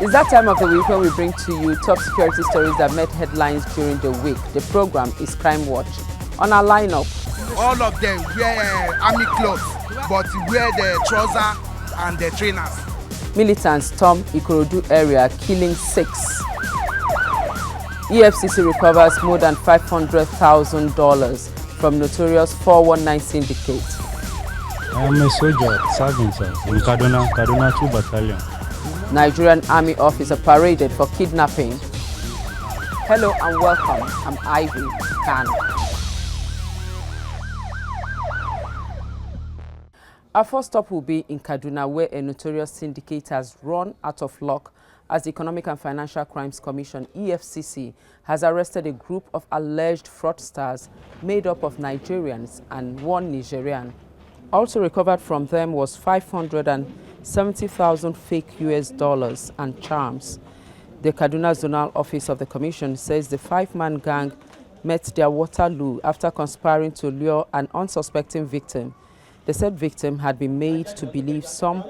It's that time of the week when we bring to you top security stories that made headlines during the week. The program is CrimeWatch. On our lineup, all of them wear army clothes, but wear the trousers and the trainers. Militants storm IKORODU area, killing 6. EFCC recovers more than $500,000 from notorious 419 syndicate. I am a soldier serving in Kaduna 2 Battalion. Nigerian Army officer paraded for kidnapping. Hello and welcome. I'm Ivy Khan. Our first stop will be in Kaduna, where a notorious syndicate has run out of luck as the Economic and Financial Crimes Commission, EFCC, has arrested a group of alleged fraudsters made up of Nigerians and one Nigerian. Also recovered from them was 570,000 fake US dollars and charms. The Kaduna Zonal Office of the Commission says the 5-man gang met their Waterloo after conspiring to lure an unsuspecting victim. The said victim had been made to believe some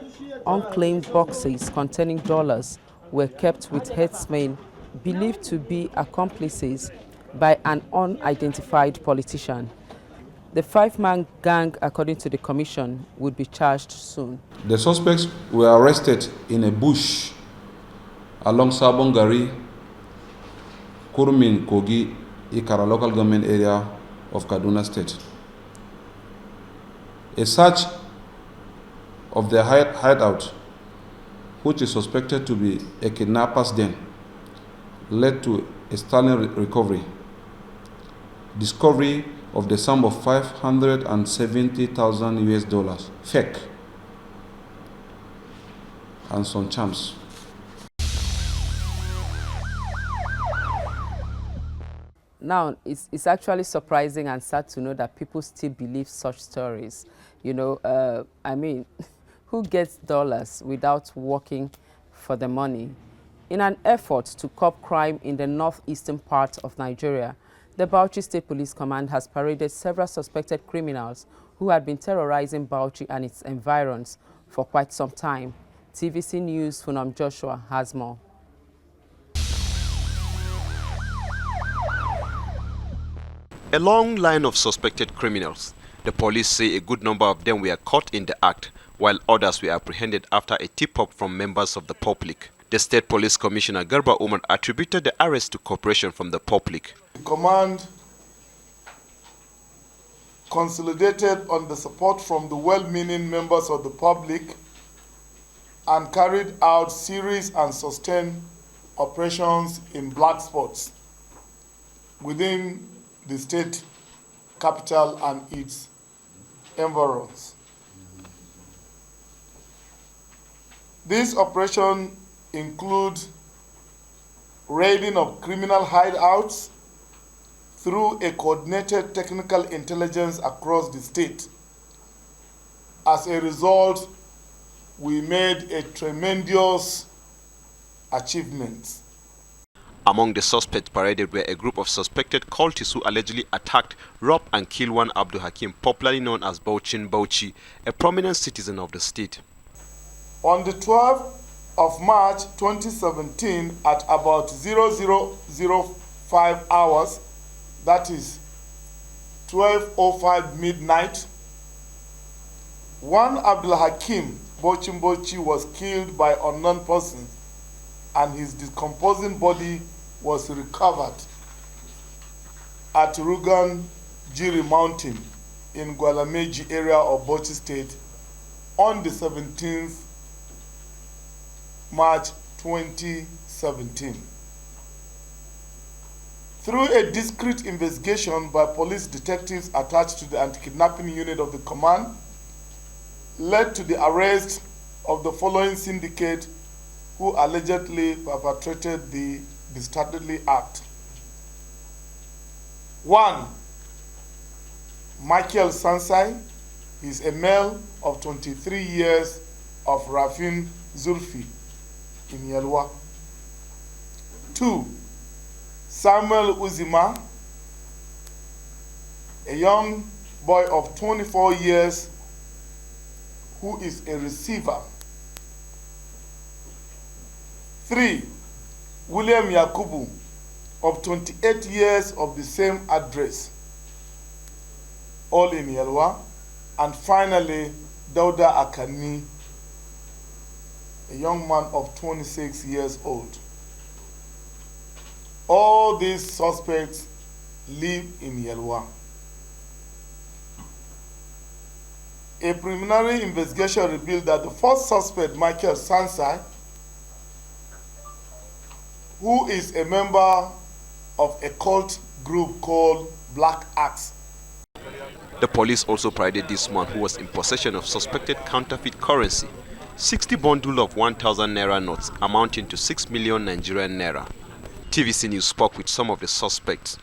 unclaimed boxes containing dollars were kept with headsmen believed to be accomplices by an unidentified politician. The 5-man gang, according to the commission, would be charged soon. The suspects were arrested in a bush along Sabongari, Kurmin, Kogi, Ikara local government area of Kaduna State. A search of their hideout, which is suspected to be a kidnapper's den, led to a stunning recovery. Discovery of the sum of 570,000 US dollars, fake, and some charms. Now, it's actually surprising and sad to know that people still believe such stories. You know, I mean, who gets dollars without working for the money? In an effort to curb crime in the northeastern part of Nigeria, the BAUCHI State Police Command has paraded several suspected criminals who had been terrorizing BAUCHI and its environs for quite some time. TVC News' Funam Joshua has more. A long line of suspected criminals. The police say a good number of them were caught in the act, while others were apprehended after a tip-off from members of the public. The State Police Commissioner GARBA UMAR attributed the arrest to cooperation from the public. The command consolidated on the support from the well-meaning members of the public and carried out serious and sustained operations in black spots within the state capital and its environs. This operation includes raiding of criminal hideouts through a coordinated technical intelligence across the state. As a result, we made a tremendous achievement. Among the suspects paraded were a group of suspected cultists who allegedly attacked, robbed and killed one Abdul Hakim, popularly known as Bauchi, a prominent citizen of the state. On the 12th of March 2017 at about 0005 hours, that is 12:05 midnight, one Abdul Hakim Bauchi was killed by unknown persons and his decomposing body was recovered at Rugan Jiri Mountain in Gwalameji area of Bauchi State on the 17th March 2017. Through a discreet investigation by police detectives attached to the anti-kidnapping unit of the command, led to the arrest of the following syndicate who allegedly perpetrated the dastardly act. 1. Michael Sansai is a male of 23 years of Rafin Zulfi in Yelwa. 2. Samuel UZIMA, a young boy of 24 years who is a receiver. 3. William Yakubu, of 28 years, of the same address, all in Yelwa. And finally, Dauda Akani, a young man of 26 years old. All these suspects live in Yelwa. A preliminary investigation revealed that the first suspect, Michael Sansai, who is a member of a cult group called Black Axe. The police also paraded this man who was in possession of suspected counterfeit currency, 60 bundle of 1,000 naira notes amounting to 6 million Nigerian naira. TVC News spoke with some of the suspects.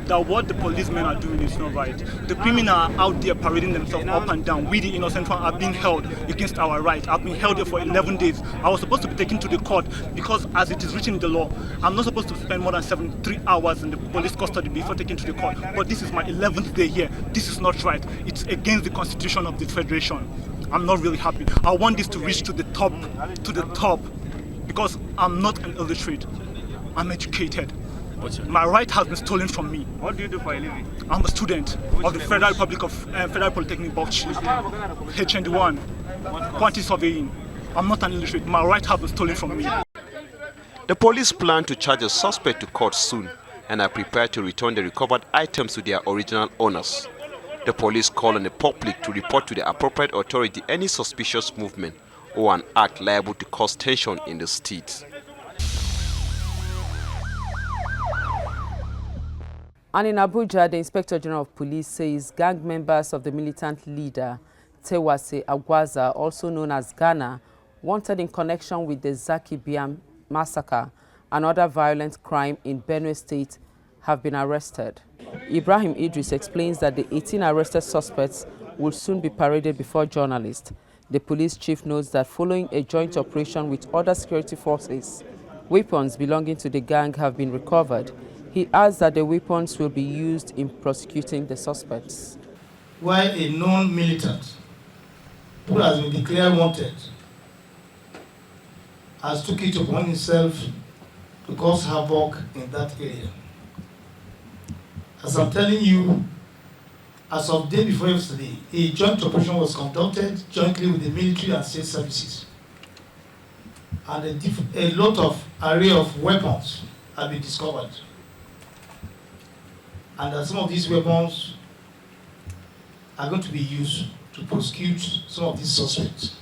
That what the policemen are doing is not right. The criminals are out there parading themselves up and down. We, the innocent one, are being held against our right. I've been held here for 11 days. I was supposed to be taken to the court because, as it is written in the law, I'm not supposed to spend more than 3 hours in the police custody before taken to the court. But this is my 11th day here. This is not right. It's against the constitution of the federation. I'm not really happy. I want this to reach to the top, because I'm not an illiterate. I'm educated. My right has been stolen from me. What do you do for a living? I'm a student of the Federal Republic of Federal Polytechnic BAUCHI, HND1, quantity surveying. I'm not an illiterate. My right has been stolen from me. The police plan to charge a suspect to court soon and are prepared to return the recovered items to their original owners. The police call on the public to report to the appropriate authority any suspicious movement or an act liable to cause tension in the state. And in Abuja, the Inspector General of Police says gang members of the militant leader, Tewase Agwaza, also known as Ghana, wanted in connection with the ZAKI BIAM massacre and other violent crime in Benue State, have been arrested. Ibrahim Idris explains that the 18 arrested suspects will soon be paraded before journalists. The police chief notes that following a joint operation with other security forces, weapons belonging to the gang have been recovered. He adds that the weapons will be used in prosecuting the suspects. While a known militant who has been declared wanted has took it upon himself to cause havoc in that area. As I'm telling you, as of the day before yesterday, a joint operation was conducted jointly with the military and state services. And a lot of array of weapons have been discovered. And that some of these weapons are going to be used to prosecute some of these suspects.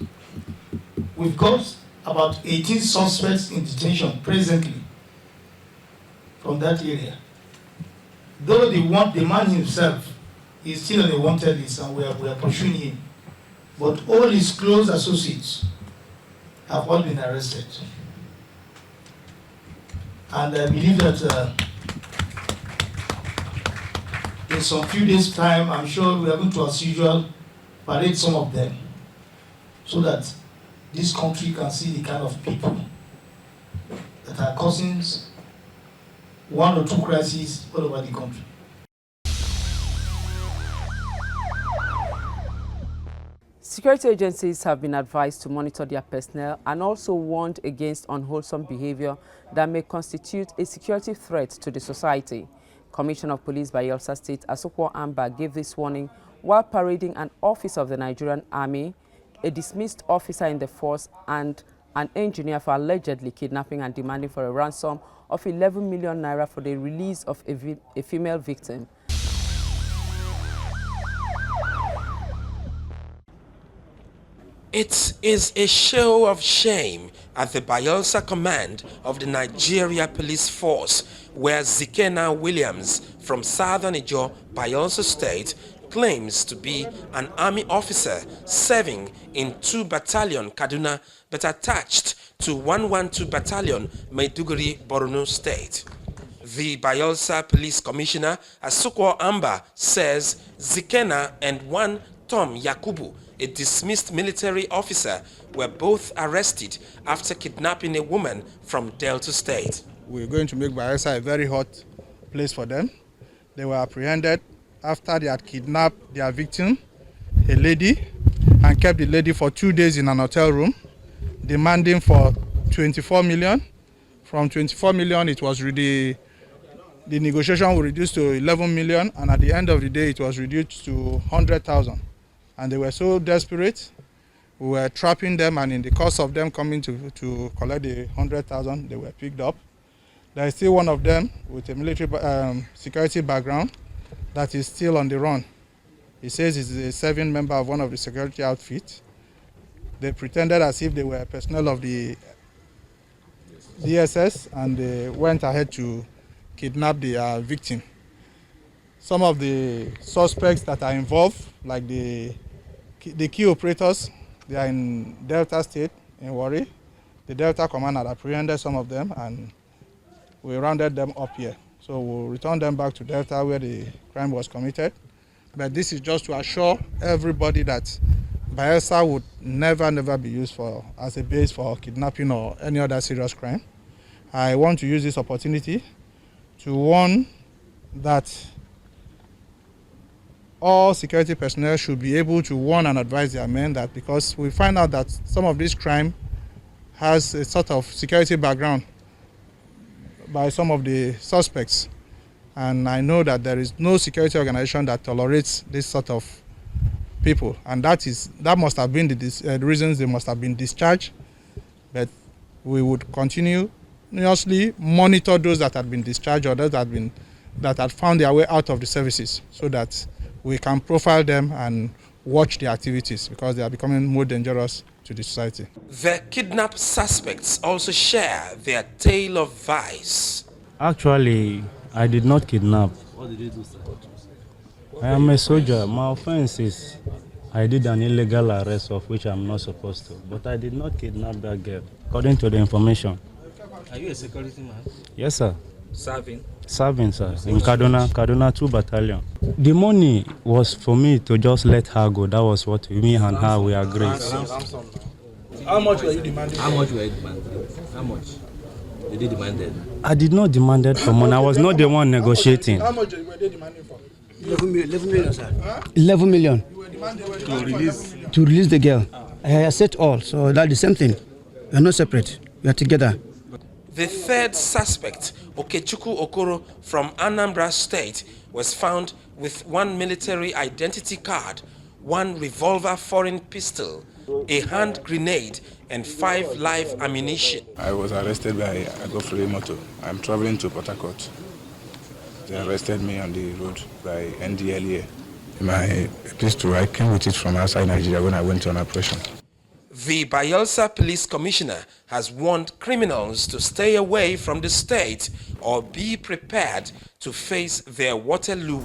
We've got about 18 suspects in detention presently from that area. Though the man himself is still on the wanted list and we are pursuing him, but all his close associates have all been arrested. And I believe that in some few days' time, I'm sure we are going to, as usual, parade some of them so that this country can see the kind of people that are causing one or two crises all over the country. Security agencies have been advised to monitor their personnel and also warned against unwholesome behavior that may constitute a security threat to the society. Commissioner of Police Bayelsa State ASUQUO AMBA gave this warning while parading an officer of the Nigerian Army, a dismissed officer in the force, and an engineer for allegedly kidnapping and demanding for a ransom of 11 million naira for the release of a female victim. It is a show of shame at the Bayelsa command of the Nigeria Police Force, where ZIKENA Williams from Southern Ijo, Bayelsa State, claims to be an army officer serving in 2 Battalion Kaduna but attached to 112 Battalion Maiduguri, Borno State. The Bayelsa Police Commissioner ASUQUO AMBA says ZIKENA and one Tom Yakubu, a dismissed military officer, were both arrested after kidnapping a woman from Delta State. We're going to make Bayelsa a very hot place for them. They were apprehended after they had kidnapped their victim, a lady, and kept the lady for 2 days in an hotel room, demanding for 24 million From 24 million, it was the negotiation was reduced to 11 million, and at the end of the day, it was reduced to 100,000. And they were so desperate, we were trapping them, and in the course of them coming to collect the 100,000, they were picked up. There is still one of them with a military security background that is still on the run. He says he's a serving member of one of the security outfits. They pretended as if they were personnel of the DSS, and they went ahead to kidnap the victim. Some of the suspects that are involved, like the key operators, they are in Delta State, in Warri. The Delta Command had apprehended some of them, and we rounded them up here. So we'll return them back to Delta where the crime was committed. But this is just to assure everybody that Bayelsa would never be used as a base for kidnapping or any other serious crime. I want to use this opportunity to warn that all security personnel should be able to warn and advise their men, that because we find out that some of this crime has a sort of security background by some of the suspects. And I know that there is no security organization that tolerates this sort of people. And that must have been the reasons they must have been discharged. But we would continuously monitor those that had been discharged or those that had found their way out of the services, so that we can profile them and watch their activities, because they are becoming more dangerous to the society. The kidnapped suspects also share their tale of vice. Actually, I did not kidnap. What did you do, sir? I am a soldier. My offense is I did an illegal arrest of which I'm not supposed to. But I did not kidnap that girl, according to the information. Are you a security man? Yes, sir. Serving? Serving, sir, in Kaduna 2 Battalion. The money was for me to just let her go. That was what me and her we agreed. How much were you demanding? How much were you demanding? How much did you demanded? I did not demand it for money. I was not the one negotiating. How much were they demanding for? 11 million, sir. 11 million. To release the girl. I said all, so that's the same thing. We are not separate. We are together. The third suspect, OKECHUKWU OKORO from Anambra State, was found with one military identity card, one revolver foreign pistol, a hand grenade, and 5 live ammunition. I was arrested by Agofre Moto. I'm traveling to Port Harcourt. They arrested me on the road by NDLEA. My pistol, I came with it from outside Nigeria when I went on operation. The Bayelsa Police Commissioner has warned criminals to stay away from the state or be prepared to face their Waterloo.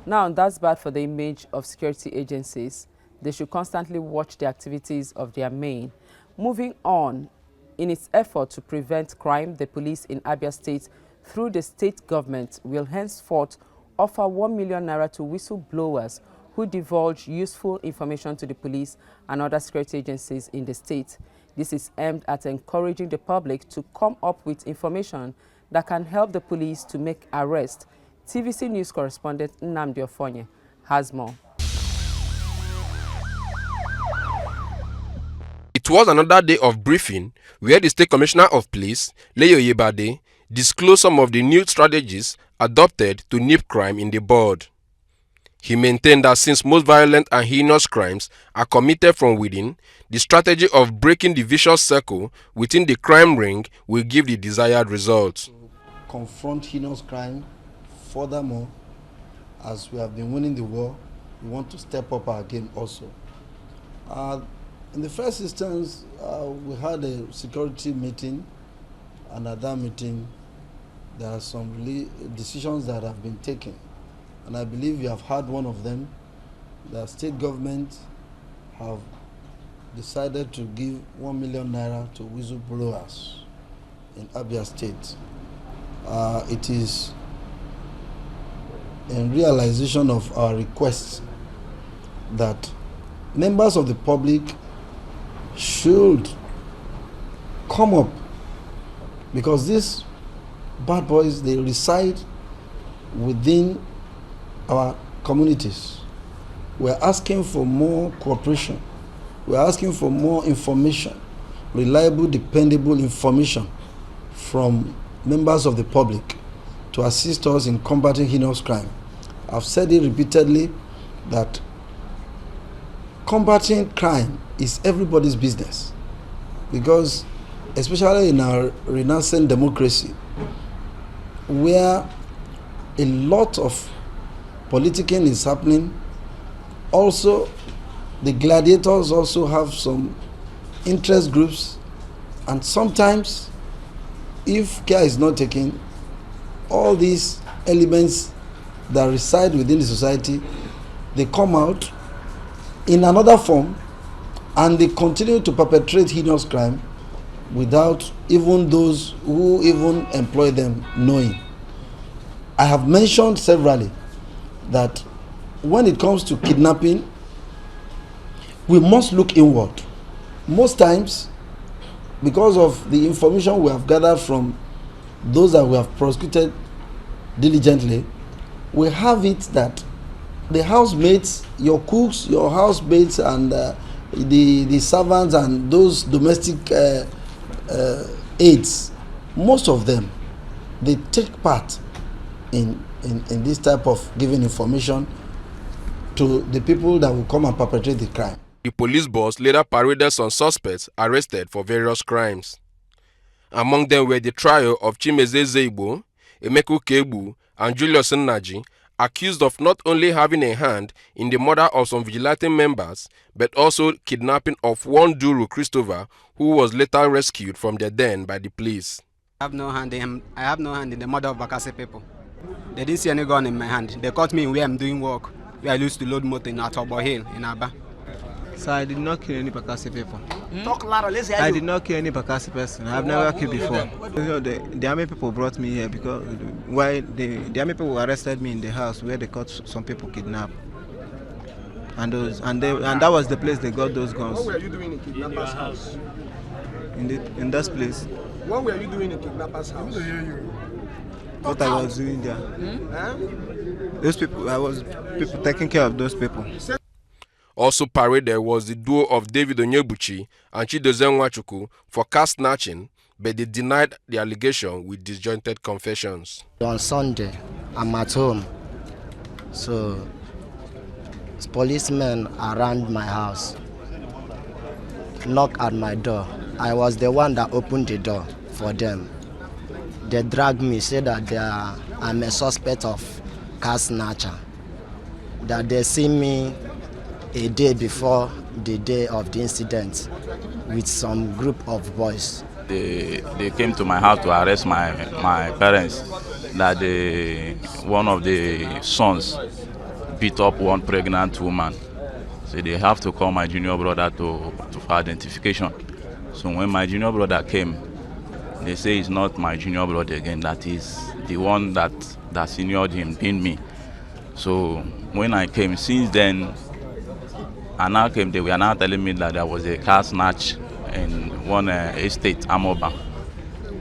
Now, that's bad for the image of security agencies. They should constantly watch the activities of their men. Moving on, in its effort to prevent crime, the police in Abia State, through the state government, will henceforth offer 1 million naira to whistleblowers who divulge useful information to the police and other security agencies in the state. This is aimed at encouraging the public to come up with information that can help the police to make arrests. TVC News correspondent Nnamdi Ofonye has more. It was another day of briefing where the State Commissioner of Police, LEYE OYEBADE, disclosed some of the new strategies adopted to nip crime in the board. He maintained that since most violent and heinous crimes are committed from within, the strategy of breaking the vicious circle within the crime ring will give the desired results. Confront heinous crime. Furthermore, as we have been winning the war, we want to step up our game also. In the first instance, we had a security meeting, and at that meeting, there are some decisions that have been taken. And I believe you have heard one of them. The state government have decided to give 1 million naira to whistleblowers in Abia State. It is in realization of our requests that members of the public should come up, because these bad boys, they reside within our communities. We're asking for more cooperation. We're asking for more information, reliable, dependable information from members of the public to assist us in combating heinous crime. I've said it repeatedly that combating crime is everybody's business, because especially in our renascent democracy, where a lot of politicking is happening, also the gladiators also have some interest groups, and sometimes if care is not taken, all these elements that reside within the society, they come out in another form and they continue to perpetrate heinous crime without even those who even employ them knowing. I have mentioned severally that when it comes to kidnapping, we must look inward. Most times, because of the information we have gathered from those that we have prosecuted diligently, we have it that the housemates, your cooks, your housemates, and the servants and those domestic aides, most of them, they take part in this type of giving information to the people that will come and perpetrate the crime. The police boss later paraded some suspects arrested for various crimes. Among them were the trio of CHIMEZIE EZEIGBO, OKECHUKWU, and Julius Nnaji, accused of not only having a hand in the murder of some vigilante members, but also kidnapping of one Duru Christopher, who was later rescued from their den by the police. I have no hand in the murder of Bakassi people. They didn't see any gun in my hand. They caught me where I'm doing work, where I used to load motor in Atobo Hill in Aba. So I did not kill any Bakassi people. Talk louder, let's hear you. I did not kill any Bakassi person. I've never killed before. You know, the army people brought me here because why the army people arrested me in the house where they caught some people kidnapped. And that was the place they got those guns. What were you doing in kidnapper's house? In that place. What were you doing in kidnapper's house? What I was doing there. Those people, I was taking care of those people. Also paraded was the duo of David Onyebuchi and Chidozie Nwachukwu for car snatching, but they denied the allegation with disjointed confessions. On Sunday, I'm at home, so policemen around my house knock at my door. I was the one that opened the door for them. They dragged me, said that I'm a suspect of car snatcher, that they see me a day before the day of the incident with some group of boys. They came to my house to arrest my parents, that one of the sons beat up one pregnant woman. So they have to call my junior brother for identification. So when my junior brother came, they say it's not my junior brother again, that is the one that seniored him, pinned me. So when I came, since then, they were now telling me that there was a car snatch in one estate, Amoba.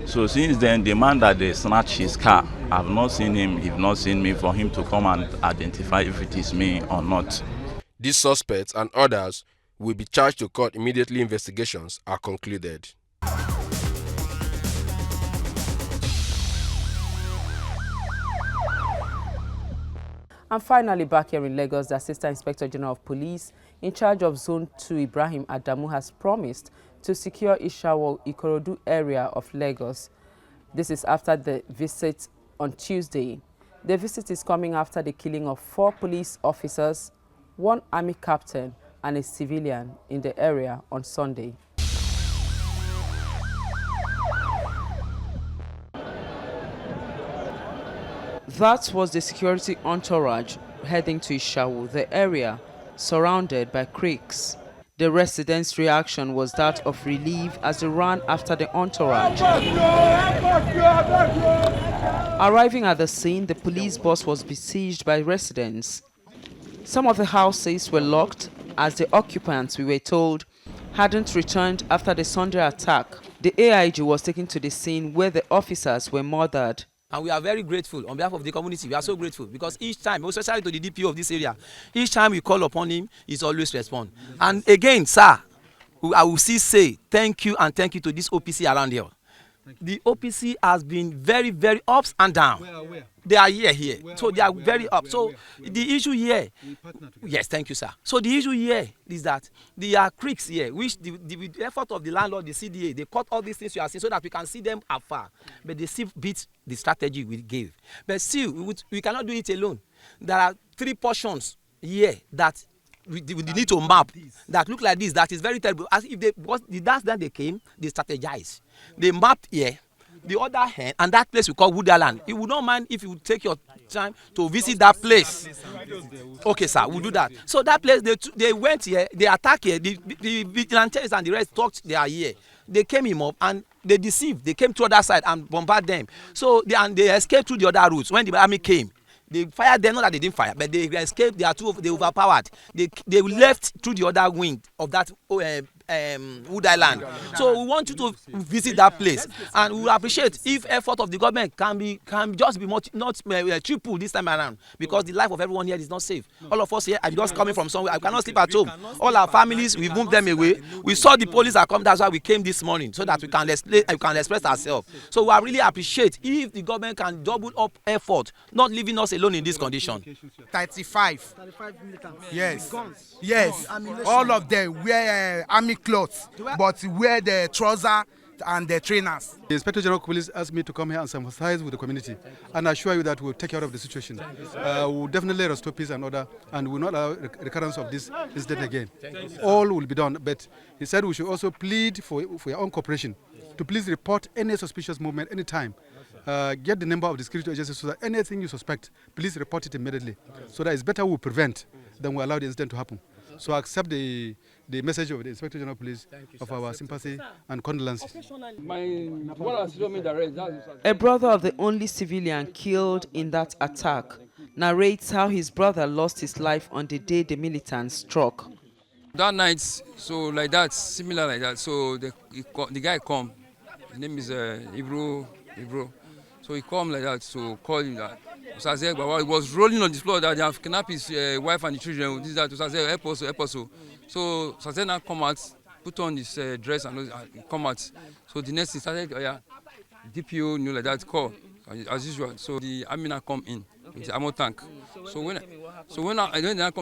So since then, the man that they snatched his car, I've not seen him, he's not seen me, for him to come and identify if it is me or not. These suspects and others will be charged to court immediately investigations are concluded. And finally, back here in Lagos, the Assistant Inspector General of Police in charge of Zone 2, Ibrahim Adamu, has promised to secure Ishawo IKORODU area of Lagos. This is after the visit on Tuesday. The visit is coming after the killing of 4 police officers, 1 army captain, and a civilian in the area on Sunday. That was the security entourage heading to Ishawo, the area surrounded by creeks. The residents' reaction was that of relief as they ran after the entourage. Arriving at the scene, the police bus was besieged by residents. Some of the houses were locked as the occupants, we were told, hadn't returned after the Sunday attack. The AIG was taken to the scene where the officers were murdered. And we are very grateful on behalf of the community. We are so grateful because each time, especially to the DPO of this area, each time we call upon him, he's always respond. And again, sir, I will still say thank you and thank you to this OPC around here. The OPC has been very, very ups and down. Where? They are here. So they are very up. So the issue here, yes, thank you, sir. So the issue here is that there are creeks here, which the effort of the landlord, the CDA, they cut all these things you are seeing so that we can see them afar. But they still beat the strategy we gave. But still, we cannot do it alone. There are 3 portions here that we need to map that look like this. That is very terrible. As if that they came, they strategized. They mapped here, the other hand, and that place we call Wood Island. You would not mind if you would take your time to visit that place. Okay, sir, we'll do that. So that place, they went here, they attacked here. The vigilantes and the rest thought they are here. They came him up and they deceived. They came to the other side and bombarded them. So they escaped through the other routes when the army came. They fired them, not that they didn't fire, but they escaped. They overpowered. They left through the other wing of that Wood Island. So we want you to visit that place, and we will appreciate if effort of the government can just be not triple this time around, because the life of everyone here is not safe. All of us here are just coming from somewhere. I cannot sleep at home. All our families, we moved them away. We saw the police are coming. That's why we came this morning, so that we can express ourselves. So I really appreciate if the government can double up effort, not leaving us alone in this condition. 35 yes, yes, all of them wear army clothes, but wear the trouser and the trainers. The Inspector General of Police asked me to come here and sympathize with the community, and I assure you that we'll take care of the situation. We'll definitely restore peace and order, and will not allow recurrence of this incident again. All will be done, but he said we should also plead for your own cooperation to please report any suspicious movement anytime. Get the number of the security agencies so that anything you suspect, please report it immediately. So that it's better we prevent than we allow the incident to happen. So I accept the message of the Inspector General of Police of our sympathy and condolences. A brother of the only civilian killed in that attack narrates how his brother lost his life on the day the militants struck. That night, so like that, similar like that, so the guy come, his name is Ibro. So he come like that, so call him that. ZIKENA, he was rolling on the floor that they have kidnapped his wife and the children. This that ZIKENA, help us. So ZIKENA come out, put on his dress and come out. So the next he started, DPO, like that, call as usual. So the army now come in with the ammo tank. So when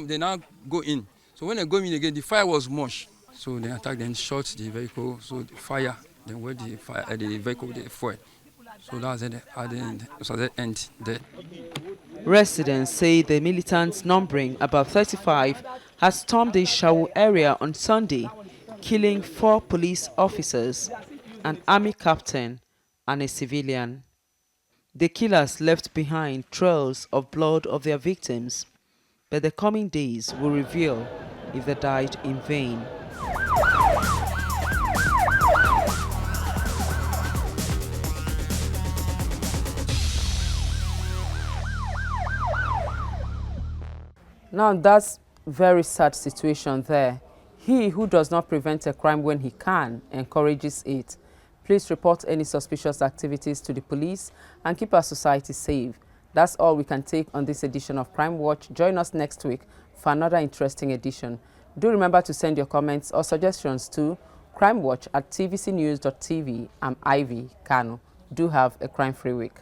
they now go in. So when they go in again, the fire was much. So they attacked, then shot the vehicle. So the fire, then where the vehicle they fire. So that's the end there. Residents say the militants, numbering about 35, has stormed the Shawu area on Sunday, killing 4 police officers, an army captain, and a civilian. The killers left behind trails of blood of their victims, but the coming days will reveal if they died in vain. Now that's very sad situation there. He who does not prevent a crime when he can encourages it. Please report any suspicious activities to the police and keep our society safe. That's all we can take on this edition of Crime Watch. Join us next week for another interesting edition. Do remember to send your comments or suggestions to crimewatch@tvcnews.tv. I'm Ivy Kanu. Do have a crime-free week.